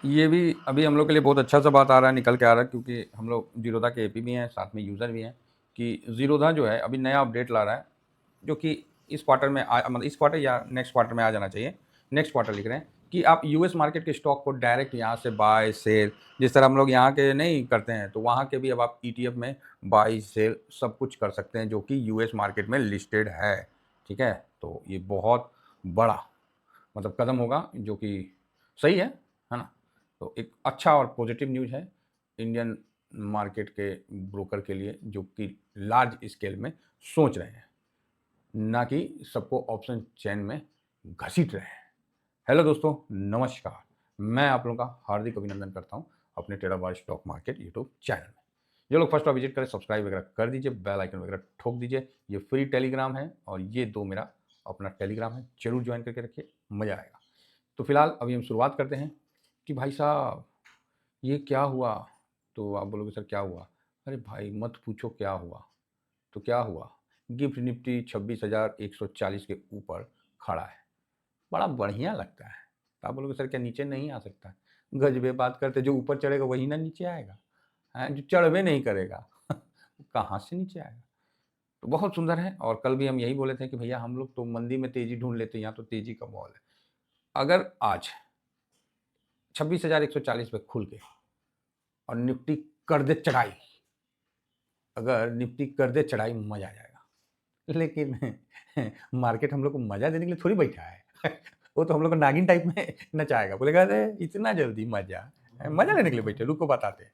ये भी अभी हम लोग के लिए बहुत अच्छा सा बात आ रहा है, निकल के आ रहा है, क्योंकि हम लोग जीरोधा के एपी भी हैं, साथ में यूज़र भी हैं कि जीरोधा जो है अभी नया अपडेट ला रहा है, जो कि इस क्वार्टर में मतलब इस क्वार्टर या नेक्स्ट क्वार्टर में आ जाना चाहिए। नेक्स्ट क्वार्टर लिख रहे हैं कि आप यूएस मार्केट के स्टॉक को डायरेक्ट यहाँ से बाय सेल, जिस तरह हम लोग यहाँ के नहीं करते हैं, तो वहाँ के भी अब आप ईटीएफ में बाय सेल सब कुछ कर सकते हैं, जो कि यूएस मार्केट में लिस्टेड है। ठीक है, तो ये बहुत बड़ा मतलब कदम होगा, जो कि सही है ना। तो एक अच्छा और पॉजिटिव न्यूज़ है इंडियन मार्केट के ब्रोकर के लिए, जो कि लार्ज स्केल में सोच रहे हैं, ना कि सबको ऑप्शन चेन में घसीट रहे हैं। हेलो दोस्तों, नमस्कार। मैं आप लोगों का हार्दिक अभिनंदन करता हूं अपने trader by stock market YouTube channel में। जो लोग फर्स्ट बार विजिट करें, सब्सक्राइब वगैरह कर दीजिए, बेल आइकन वगैरह ठोक दीजिए। ये फ्री टेलीग्राम है और ये दो मेरा अपना टेलीग्राम है, जरूर ज्वाइन करके रखिए, मज़ा आएगा। तो फिलहाल अभी हम शुरुआत करते हैं कि भाई साहब ये क्या हुआ। तो आप बोलोगे सर क्या हुआ। अरे भाई मत पूछो क्या हुआ। तो क्या हुआ, गिफ्ट निफ्टी 26,140 के ऊपर खड़ा है, बड़ा बढ़िया लगता है। तो आप बोलोगे सर क्या नीचे नहीं आ सकता। गजबे बात करते, जो ऊपर चढ़ेगा वही ना नीचे आएगा, हैं जो चढ़वे नहीं करेगा कहाँ से नीचे आएगा। तो बहुत सुंदर है, और कल भी हम यही बोले थे कि भैया हम लोग तो मंदी में तेजी ढूंढ लेते हैं, यहाँ तो तेजी का माहौल है। अगर आज 26,140 पे खुल के और निफ्टी कर दे चढ़ाई, अगर निफ्टी कर दे चढ़ाई, मजा आ जाएगा। लेकिन मार्केट हम लोग को मजा देने के लिए थोड़ी बैठा है वो तो हम लोग को नागिन टाइप में नचाएगा, बोलेगा अरे इतना जल्दी मजा, मजा लेने के लिए बैठे, रुको बताते हैं।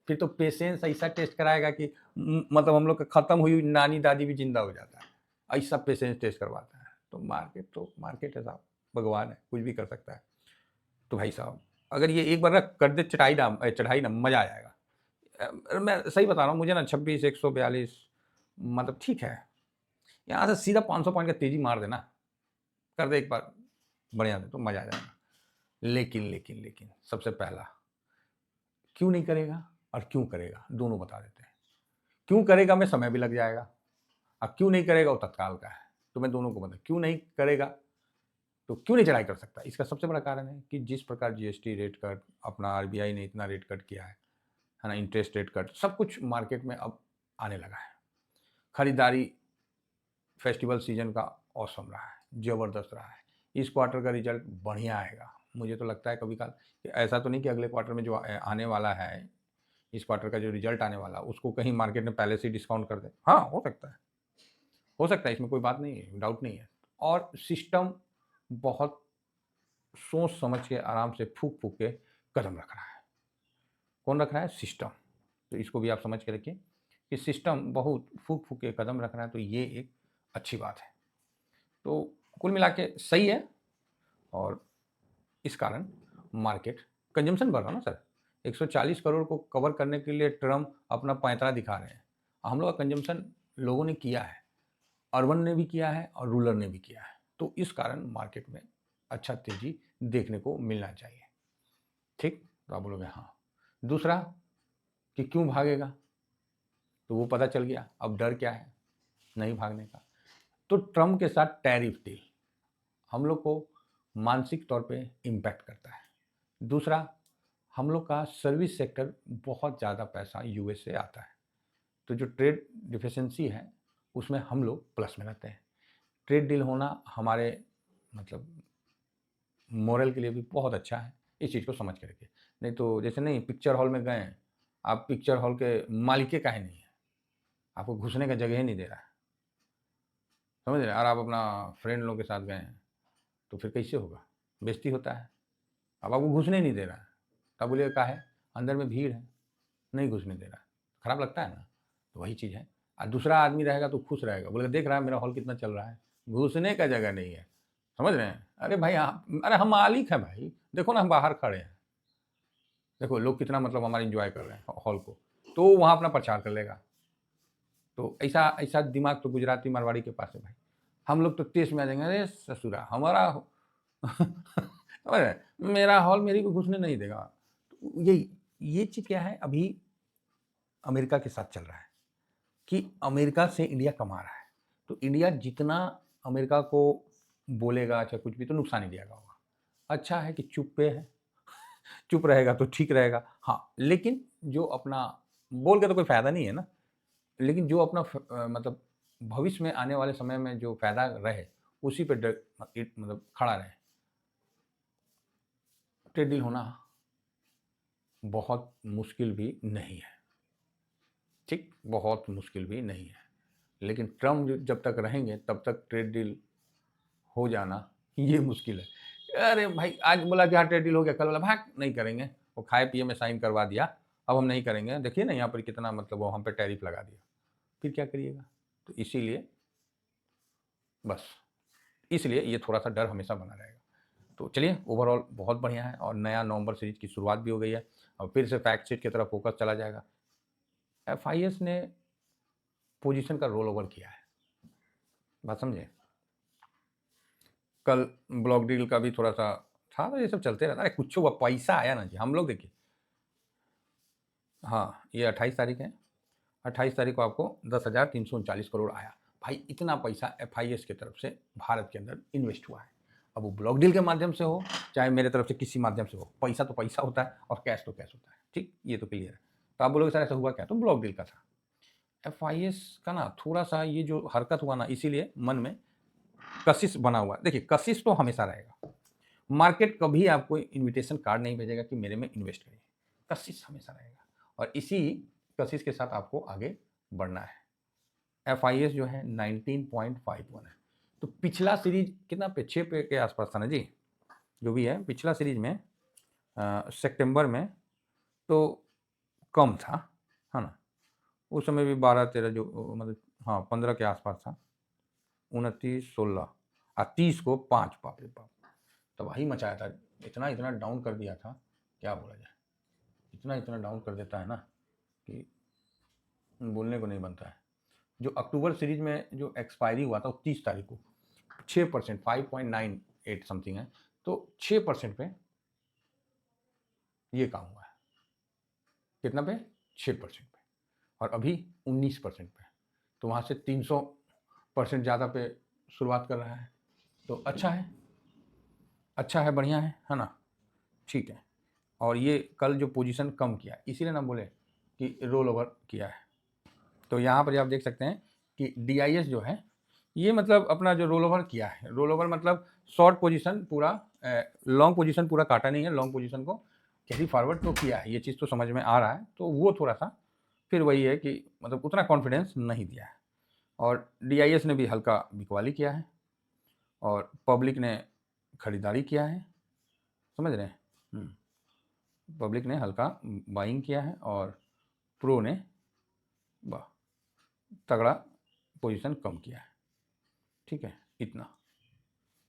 फिर तो पेशेंस ऐसा टेस्ट कराएगा कि मतलब हम लोग का खत्म हुई नानी दादी भी जिंदा हो जाता है, ऐसा पेशेंस टेस्ट करवाता है। तो मार्केट है साहब, भगवान है, कुछ भी कर सकता है। तो भाई साहब अगर ये एक बार ना कर दे चढ़ाई ना, मजा आ जाएगा। मैं सही बता रहा हूँ, मुझे ना 26,142 मतलब ठीक है, यहाँ से सीधा 500 पॉइंट का तेजी मार देना, कर दे एक बार बढ़िया से, तो मजा आ जाएगा। लेकिन सबसे पहला, क्यों नहीं करेगा और क्यों करेगा दोनों बता देते हैं। क्यों करेगा में समय भी लग जाएगा, और क्यों नहीं करेगा वो तत्काल का है। तो मैं दोनों को बता, क्यों नहीं करेगा तो क्यों नहीं चढ़ाई कर सकता। इसका सबसे बड़ा कारण है कि जिस प्रकार जीएसटी रेट कट, अपना आरबीआई ने इतना रेट कट किया है ना, इंटरेस्ट रेट कट, सब कुछ मार्केट में अब आने लगा है। खरीदारी फेस्टिवल सीजन का औसम रहा है, ज़बरदस्त रहा है। इस क्वार्टर का रिजल्ट बढ़िया आएगा, मुझे तो लगता है कभी काल कि ऐसा तो नहीं कि अगले क्वार्टर में जो आने वाला है, इस क्वार्टर का जो रिजल्ट आने वाला है उसको कहीं मार्केट ने पहले से ही डिस्काउंट कर दे। हाँ, हो सकता है, हो सकता है, इसमें कोई बात नहीं है, डाउट नहीं है। और सिस्टम बहुत सोच समझ के आराम से फूक फूक के कदम रख रहा है। कौन रख रहा है? सिस्टम। तो इसको भी आप समझ के रखिए कि सिस्टम बहुत फूक फूक के कदम रख रहा है, तो ये एक अच्छी बात है। तो कुल मिला के सही है, और इस कारण मार्केट कंजम्पशन बढ़ रहा ना सर। 140 करोड़ को कवर करने के लिए ट्रम्प अपना पैंतरा दिखा रहे हैं। हम लोग का कंजम्पशन लोगों ने किया है, अर्बन ने भी किया है और रूरल ने भी किया है, तो इस कारण मार्केट में अच्छा तेजी देखने को मिलना चाहिए। ठीक, तो आप बोलोगे हाँ। दूसरा कि क्यों भागेगा, तो वो पता चल गया। अब डर क्या है? नहीं भागने का। तो ट्रम्प के साथ टैरिफ डील हम लोग को मानसिक तौर पे इम्पैक्ट करता है। दूसरा, हम लोग का सर्विस सेक्टर बहुत ज़्यादा पैसा यूएस से आता है, तो जो ट्रेड डिफिशेंसी है उसमें हम लोग प्लस में रहते हैं। ट्रेड डील होना हमारे मतलब मोरल के लिए भी बहुत अच्छा है, इस चीज़ को समझ के रखिए। नहीं तो जैसे नहीं, पिक्चर हॉल में गए, आप पिक्चर हॉल के मालिक काहे नहीं है, आपको घुसने का जगह ही नहीं दे रहा है, समझ रहे हैं, और आप अपना फ्रेंड लोग के साथ गए हैं, तो फिर कैसे होगा? बेइज्जती होता है। अब आपको घुसने नहीं दे रहा है, तब बोलिएगा काहे? अंदर में भीड़ है, नहीं घुसने दे रहा है, खराब लगता है ना। तो वही चीज़ है। और दूसरा आदमी रहेगा तो खुश रहेगा, बोलेगा देख रहा है मेरा हॉल कितना चल रहा है, घुसने का जगह नहीं है, समझ रहे हैं। अरे भाई आप, अरे हम मालिक हैं भाई, देखो ना हम बाहर खड़े हैं, देखो लोग कितना मतलब हमारा इंजॉय कर रहे हैं हॉल को, तो वहाँ अपना प्रचार कर लेगा। तो ऐसा ऐसा दिमाग तो गुजराती मारवाड़ी के पास है भाई। हम लोग तो तेज में आ जाएंगे, अरे ससुरा हमारा समझ रहे हैं? मेरा हॉल मेरी को घुसने नहीं देगा। तो ये चीज़ क्या है, अभी अमेरिका के साथ चल रहा है कि अमेरिका से इंडिया कमा रहा है, तो इंडिया जितना अमेरिका को बोलेगा अच्छा कुछ भी, तो नुकसान इंडिया का होगा। अच्छा है कि चुप पे है चुप रहेगा तो ठीक रहेगा। हाँ, लेकिन जो अपना बोल के तो कोई फ़ायदा नहीं है ना, लेकिन जो अपना मतलब भविष्य में आने वाले समय में जो फ़ायदा रहे, उसी पे मतलब खड़ा रहे। ट्रेड डील होना बहुत मुश्किल भी नहीं है, ठीक? बहुत मुश्किल भी नहीं है। लेकिन ट्रम्प जब तक रहेंगे तब तक ट्रेड डील हो जाना ये मुश्किल है। अरे भाई आज बोला कि हाँ ट्रेड डील हो गया, कल बोला भाग नहीं करेंगे, वो खाए पिए में साइन करवा दिया, अब हम नहीं करेंगे। देखिए ना यहाँ पर कितना मतलब वो हम पे टैरिफ लगा दिया, फिर क्या करिएगा? तो इसीलिए बस इसलिए ये थोड़ा-सा डर हमेशा बना रहेगा। तो चलिए ओवरऑल बहुत बढ़िया है और नया नवंबर सीरीज़ की शुरुआत भी हो गई है और फिर से फैक्ट शीट की तरफ फोकस चला जाएगा। एफआईएस ने पोजीशन का रोल ओवर किया है, बात समझे? कल ब्लॉक डील का भी थोड़ा-सा था, तो ये सब चलते रहता है। अरे कुछ हुआ, पैसा आया ना जी, हम लोग देखिए हाँ, ये 28 तारीख है, 28 तारीख को आपको 10,339 करोड़ आया। भाई इतना पैसा एफआईएस की तरफ से भारत के अंदर इन्वेस्ट हुआ है। अब वो ब्लॉक डील के माध्यम से हो, चाहे मेरे तरफ से किसी माध्यम से हो, पैसा तो पैसा होता है और कैश तो कैश होता है, ठीक? ये तो क्लियर है। तो आप बोलोगे सर ऐसा हुआ क्या? तो ब्लॉक डील का था। एफआईएस का ना थोड़ा-सा ये जो हरकत हुआ ना, इसीलिए मन में कशिश बना हुआ है। देखिए कशिश तो हमेशा रहेगा। मार्केट कभी आपको इन्विटेशन कार्ड नहीं भेजेगा कि मेरे में इन्वेस्ट करिए। कशिश हमेशा रहेगा और इसी कशिश के साथ आपको आगे बढ़ना है। एफआईएस जो है 19.51 है। तो पिछला सीरीज कितना पे 6 पे के आसपास था ना जी, जो भी है पिछला सीरीज में सितंबर में तो कम था, है ना? उस समय भी 12-13 जो मतलब हाँ 15 के आसपास था, 29, 16 और 30 को 5, बाप रे बाप! तबाही मचाया था, इतना इतना डाउन कर दिया था, क्या बोला जाए। इतना इतना डाउन कर देता है ना कि बोलने को नहीं बनता है। जो अक्टूबर सीरीज में जो एक्सपायरी हुआ था वो 30 तारीख को 6%, 5.98 समथिंग है, तो 6% पे ये काम हुआ है। कितना पे? 6% पे और अभी 19% पे, तो वहाँ से 300% ज़्यादा पे शुरुआत कर रहा है। तो अच्छा है, अच्छा है, बढ़िया है ना? ठीक है। और ये कल जो पोजीशन कम किया इसीलिए ना बोले कि रोल ओवर किया है। तो यहाँ पर आप देख सकते हैं कि डीआईएस जो है ये मतलब अपना जो रोल ओवर किया है, रोल ओवर मतलब शॉर्ट पोजीशन पूरा, लॉन्ग पोजीशन पूरा काटा नहीं है, लॉन्ग पोजीशन को कैरी फॉरवर्ड तो किया है, ये चीज़ तो समझ में आ रहा है। तो वो थोड़ा सा फिर वही है कि मतलब उतना कॉन्फिडेंस नहीं दिया है और डीआईएस ने भी हल्का बिकवाली किया है और पब्लिक ने खरीदारी किया है, समझ रहे हैं? पब्लिक ने हल्का बाइंग किया है और प्रो ने तगड़ा पोजीशन कम किया है, ठीक है? इतना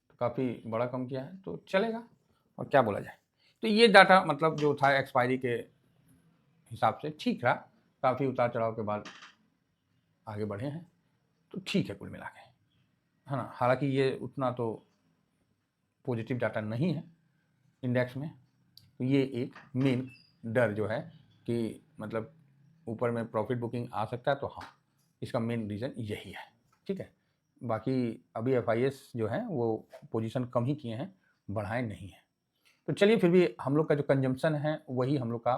तो काफ़ी बड़ा कम किया है, तो चलेगा और क्या बोला जाए। तो ये डाटा मतलब जो था एक्सपायरी के हिसाब से ठीक रहा, काफ़ी उतार चढ़ाव के बाद आगे बढ़े हैं, तो ठीक है कुल मिला के, है ना? हालांकि ये उतना तो पॉजिटिव डाटा नहीं है इंडेक्स में, तो ये एक मेन डर जो है कि मतलब ऊपर में प्रॉफिट बुकिंग आ सकता है, तो हाँ इसका मेन रीज़न यही है, ठीक है? बाकी अभी एफआईएस जो है वो पोजीशन कम ही किए हैं, बढ़ाए नहीं हैं। तो चलिए फिर भी हम लोग का जो कंजम्पशन है वही हम लोग का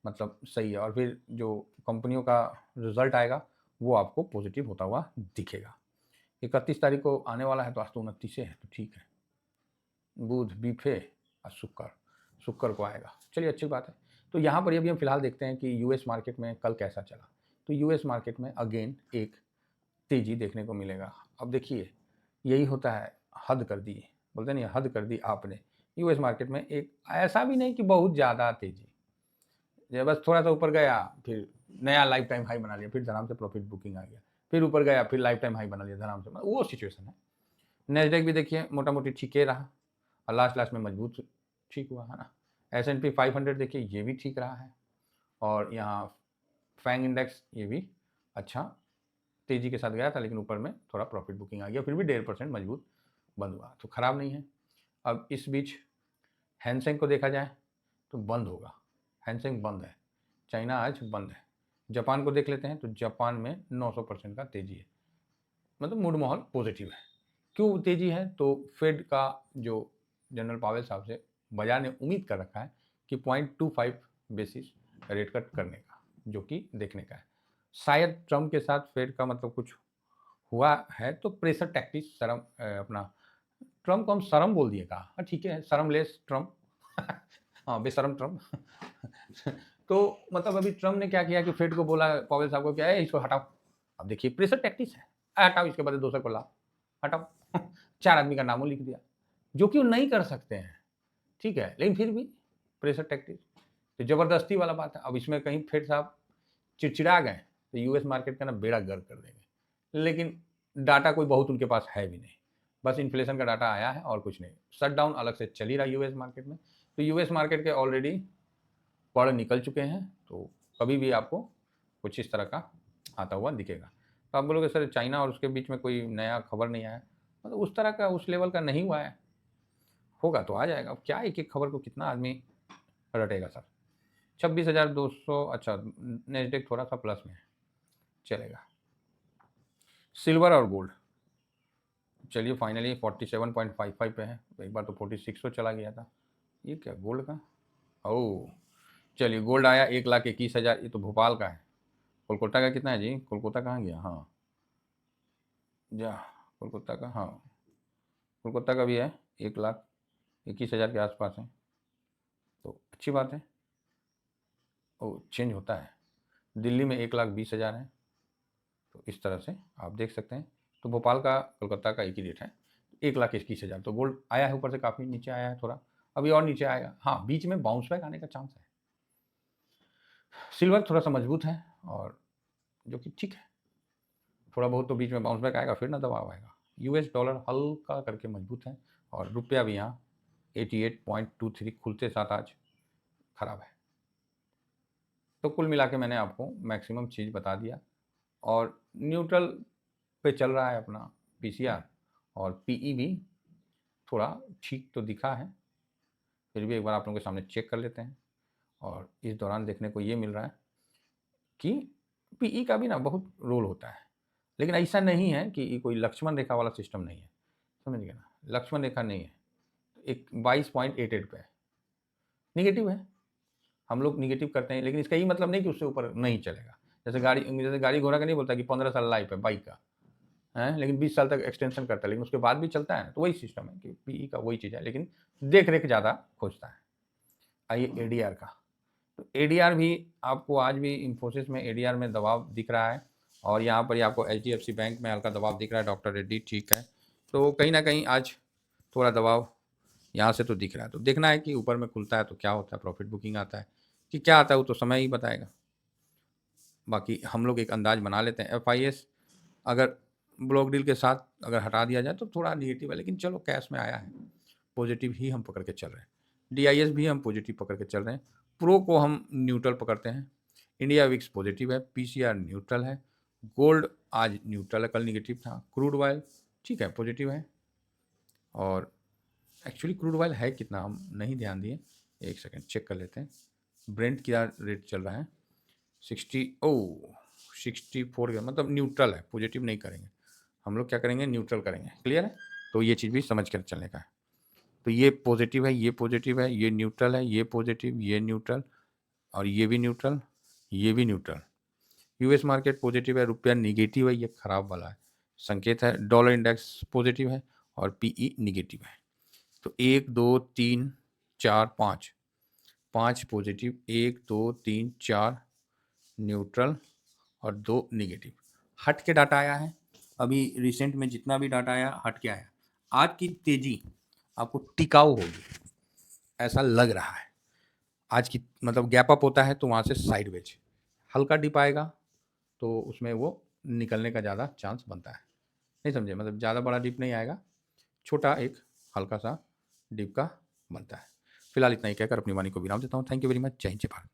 मतलब सही है और फिर जो कंपनियों का रिजल्ट आएगा वो आपको पॉजिटिव होता हुआ दिखेगा। 31 तारीख को आने वाला है, तो आज तो 29 है, तो ठीक है। बुध, बीफे और शुक्र को आएगा। चलिए अच्छी बात है। तो यहाँ पर अभी हम फिलहाल देखते हैं कि यूएस मार्केट में कल कैसा चला। तो यूएस मार्केट में अगेन एक तेज़ी देखने को मिलेगा। अब देखिए यही होता है, हद कर दी, बोलते नहीं हद कर दी आपने। यूएस मार्केट में एक ऐसा भी नहीं कि बहुत ज़्यादा तेज़ी, ये बस थोड़ा सा ऊपर गया फिर नया लाइफ टाइम हाई बना लिया, फिर धड़ाम से प्रॉफिट बुकिंग आ गया, फिर ऊपर गया फिर लाइफ टाइम हाई बना लिया धड़ाम से, वो सिचुएशन है। नेस्डेक भी देखिए मोटा मोटी ठीक ही रहा और लास्ट लास्ट में मजबूत ठीक हुआ, है ना? S&P 500 देखिए ये भी ठीक रहा है और यहाँ फैंग इंडेक्स ये भी अच्छा तेज़ी के साथ गया था, लेकिन ऊपर में थोड़ा प्रॉफिट बुकिंग आ गया, फिर भी 1.5% मजबूत बंद हुआ, तो ख़राब नहीं है। अब इस बीच हैंसेंग को देखा जाए तो बंद होगा, हैंसेंग बंद है, चाइना आज बंद है। जापान को देख लेते हैं तो जापान में 900% का तेज़ी है, मतलब मूड माहौल पॉजिटिव है। क्यों तेज़ी है? तो फेड का जो जनरल पावेल साहब से बाजार ने उम्मीद कर रखा है कि 0.25 बेसिस रेट कट करने का, जो कि देखने का है। शायद ट्रम्प के साथ फेड का मतलब कुछ हुआ है तो प्रेशर टैक्टिक्स शर्म अपना ट्रम्प को हम शर्म बोल दिए कहा, हाँ ठीक है, शर्मलेस ट्रम्प हाँ बेशरम ट्रम्प तो मतलब अभी ट्रम्प ने क्या किया कि फेड को बोला, पॉवेल साहब को, क्या है इसको हटाओ। अब देखिए प्रेशर टैक्टिक्स है, हटाओ, इसके बाद दूसरे को लाओ, हटाओ 4 आदमी का नामों लिख दिया, जो कि वो नहीं कर सकते हैं, ठीक है, लेकिन फिर भी प्रेशर टैक्टिक्स तो ज़बरदस्ती वाला बात है। अब इसमें कहीं फेड साहब चिड़चिड़ा गए तो यूएस मार्केट का ना बेड़ा गर्क कर देंगे, लेकिन डाटा कोई बहुत उनके पास है भी नहीं, बस इन्फ्लेशन का डाटा आया है और कुछ नहीं। शट डाउन अलग से चल ही रहा है यूएस मार्केट में, तो यूएस मार्केट के ऑलरेडी पड़ निकल चुके हैं, तो कभी भी आपको कुछ इस तरह का आता हुआ दिखेगा। तो आप बोलोगे सर चाइना और उसके बीच में कोई नया खबर नहीं आया, मतलब उस तरह का उस लेवल का नहीं हुआ है, होगा तो आ जाएगा। अब क्या एक एक खबर को कितना आदमी रटेगा सर। 26,200, अच्छा नेस्डेक थोड़ा सा प्लस में है, चलेगा। सिल्वर और गोल्ड चलिए फाइनली 47.55 पे है, एक बार तो 46 तो चला गया था, ये क्या गोल्ड का, ओह चलिए गोल्ड आया 1,21,000, ये तो भोपाल का है। कोलकाता का कितना है जी, कोलकाता कहाँ गया, हाँ जा कोलकाता का, हाँ कोलकाता का भी है 1,21,000 के आसपास है, तो अच्छी बात है। ओ चेंज होता है, दिल्ली में 1,20,000 है, तो इस तरह से आप देख सकते हैं। तो भोपाल का कोलकाता का एक ही रेट है, 1,21,000। तो गोल्ड आया है ऊपर से, काफ़ी नीचे आया है थोड़ा, अभी और नीचे आएगा, हाँ बीच में बाउंस बैक आने का चांस है। सिल्वर थोड़ा सा मजबूत है और जो कि ठीक है, थोड़ा बहुत तो बीच में बाउंस बैक आएगा, फिर ना दबाव आएगा। यूएस डॉलर हल्का करके मजबूत है और रुपया भी यहाँ 88.23 खुलते साथ आज खराब है। तो कुल मिला के मैंने आपको मैक्सिमम चीज़ बता दिया, और न्यूट्रल पे चल रहा है अपना पीसीआर, और पीई भी थोड़ा ठीक तो दिखा है, फिर भी एक बार आप लोगों के सामने चेक कर लेते हैं। और इस दौरान देखने को ये मिल रहा है कि पीई का भी ना बहुत रोल होता है, लेकिन ऐसा नहीं है कि कोई लक्ष्मण रेखा वाला सिस्टम नहीं है, समझ गए ना, लक्ष्मण रेखा नहीं है। एक 22.88 पे है, निगेटिव है, हम लोग निगेटिव करते हैं, लेकिन इसका ये मतलब नहीं कि उससे ऊपर नहीं चलेगा। जैसे गाड़ी घोड़ा का नहीं बोलता कि 15 साल लाइफ है बाइक का है, लेकिन 20 साल तक एक्सटेंशन करता है, लेकिन उसके बाद भी चलता है, तो वही सिस्टम है कि पीई का वही चीज़ है, लेकिन देख रेख ज़्यादा खोजता है। आइए एडीआर का, तो एडीआर भी आपको आज भी इन्फोसिस में एडीआर में दबाव दिख रहा है, और यहाँ पर ही आपको एचडीएफसी बैंक में हल्का दबाव दिख रहा है, डॉक्टर रेड्डी ठीक है, तो कहीं ना कहीं आज थोड़ा दबाव यहाँ से तो दिख रहा है। तो देखना है कि ऊपर में खुलता है तो क्या होता है, प्रॉफिट बुकिंग आता है कि क्या आता है, वो तो समय ही बताएगा। बाकी हम लोग एक अंदाज बना लेते हैं। एफआईएस अगर ब्लॉक डील के साथ अगर हटा दिया जाए तो थोड़ा निगेटिव है, लेकिन चलो कैश में आया है, पॉजिटिव ही हम पकड़ के चल रहे हैं। डीआईएस भी हम पॉजिटिव पकड़ के चल रहे हैं, प्रो को हम न्यूट्रल पकड़ते हैं। इंडिया विक्स पॉजिटिव है, पीसीआर न्यूट्रल है, गोल्ड आज न्यूट्रल है, कल निगेटिव था, क्रूड ऑयल ठीक है पॉजिटिव है, और एक्चुअली क्रूड ऑयल है कितना हम नहीं ध्यान दिए, एक सेकेंड चेक कर लेते हैं। ब्रेंट क्या रेट चल रहा है, 64 मतलब न्यूट्रल है, पॉजिटिव नहीं करेंगे हम लोग, क्या करेंगे न्यूट्रल करेंगे, क्लियर है। तो ये चीज़ भी समझ कर चलने का है। तो ये पॉजिटिव है, ये पॉजिटिव है, ये न्यूट्रल है, ये पॉजिटिव, ये न्यूट्रल, और ये भी न्यूट्रल, ये भी न्यूट्रल। यूएस मार्केट पॉजिटिव है, रुपया निगेटिव है, ये खराब वाला है संकेत है। डॉलर इंडेक्स पॉजिटिव है और पीई निगेटिव है। तो 1 2 3 4 5 5 पॉजिटिव, 1 2 3 4 न्यूट्रल और 2 निगेटिव। हट के डाटा आया है, अभी रिसेंट में जितना भी डाटा आया हट के आया। आज की तेजी आपको टिकाऊ होगी ऐसा लग रहा है। आज की मतलब गैप अप होता है तो वहाँ से साइडवेज हल्का डिप आएगा, तो उसमें वो निकलने का ज़्यादा चांस बनता है, नहीं समझे, मतलब ज़्यादा बड़ा डिप नहीं आएगा, छोटा एक हल्का सा डिप का बनता है। फिलहाल इतना ही कहकर अपनी वाणी को विराम देता हूँ। थैंक यू वेरी मच, जय हिंद जय भारत।